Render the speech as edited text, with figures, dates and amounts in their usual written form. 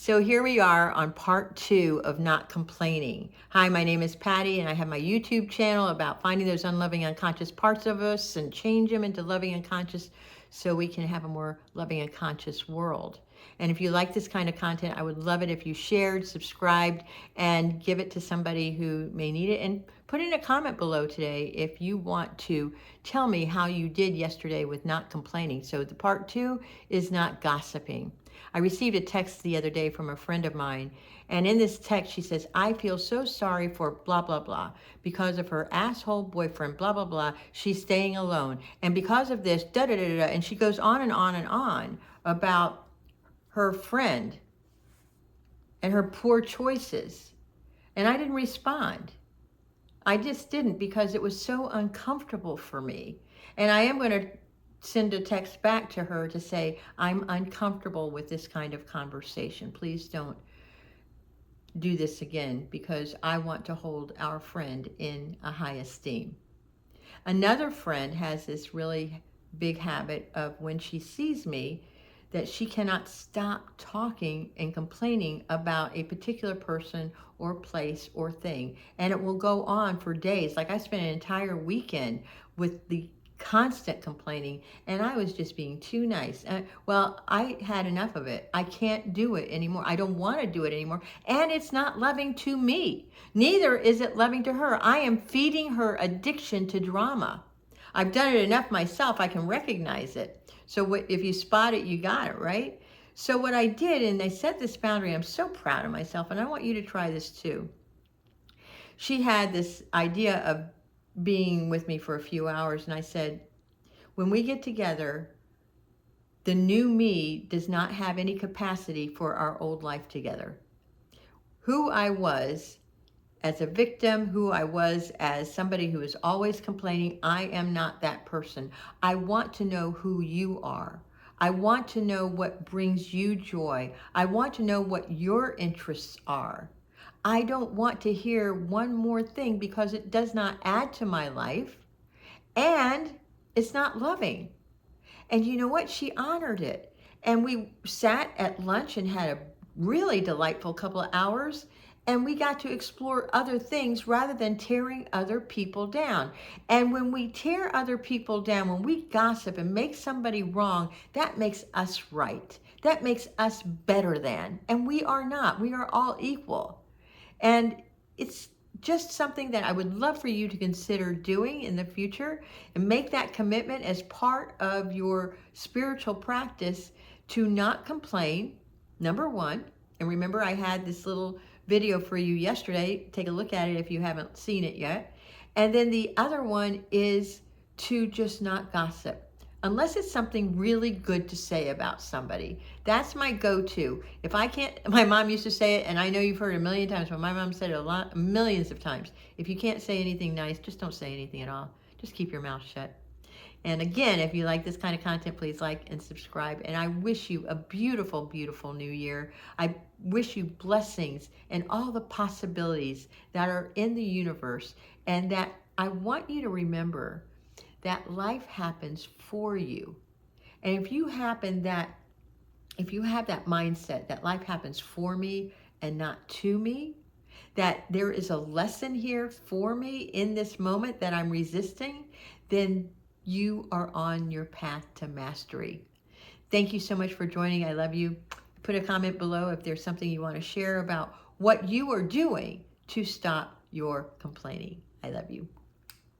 So here we are on part 2 of not complaining. Hi, my name is Patty, and I have my YouTube channel about finding those unloving, unconscious parts of us and change them into loving and conscious so we can have a more loving and conscious world. And if you like this kind of content, I would love it if you shared, subscribed, and give it to somebody who may need it. And put in a comment below today if you want to tell me how you did yesterday with not complaining. So the part 2 is not gossiping. I received a text the other day from a friend of mine, and in this text she says, I feel so sorry for blah, blah, blah. Because of her asshole boyfriend, blah, blah, blah, she's staying alone. And because of this, da, da, da, da, and she goes on and on and on about her friend and her poor choices. And I didn't respond. I just didn't, because it was so uncomfortable for me. And I am going to send a text back to her to say, I'm uncomfortable with this kind of conversation. Please don't do this again, because I want to hold our friend in a high esteem. Another friend has this really big habit of, when she sees me, that she cannot stop talking and complaining about a particular person or place or thing. And it will go on for days. Like, I spent an entire weekend with the constant complaining, and I was just being too nice. Well, I had enough of it. I can't do it anymore. I don't want to do it anymore. And it's not loving to me. Neither is it loving to her. I am feeding her addiction to drama. I've done it enough myself. I can recognize it. So if you spot it, you got it, right? So what I did, and I set this boundary, I'm so proud of myself, and I want you to try this too. She had this idea of being with me for a few hours, and I said, when we get together, the new me does not have any capacity for our old life together. Who I was as a victim, who I was as somebody who is always complaining, I am not that person. I want to know who you are. I want to know what brings you joy. I want to know what your interests are. I don't want to hear one more thing, because it does not add to my life, and it's not loving. And you know what? She honored it. And we sat at lunch and had a really delightful couple of hours. And we got to explore other things rather than tearing other people down. And when we tear other people down, when we gossip and make somebody wrong, that makes us right. That makes us better than. And we are not. We are all equal. And it's just something that I would love for you to consider doing in the future, and make that commitment as part of your spiritual practice to not complain, number one. And remember, I had this little video for you yesterday. Take a look at it if you haven't seen it yet. And then the other one is to just not gossip, unless it's something really good to say about somebody. That's my go-to. If I can't, my mom used to say it, and I know you've heard it a million times, but my mom said it millions of times. If you can't say anything nice, just don't say anything at all. Just keep your mouth shut. And again, if you like this kind of content, please like and subscribe. And I wish you a beautiful, beautiful new year. I wish you blessings and all the possibilities that are in the universe. And that I want you to remember that life happens for you. And if you have that mindset that life happens for me and not to me, that there is a lesson here for me in this moment that I'm resisting, then you are on your path to mastery. Thank you so much for joining. I love you. Put a comment below if there's something you want to share about what you are doing to stop your complaining. I love you.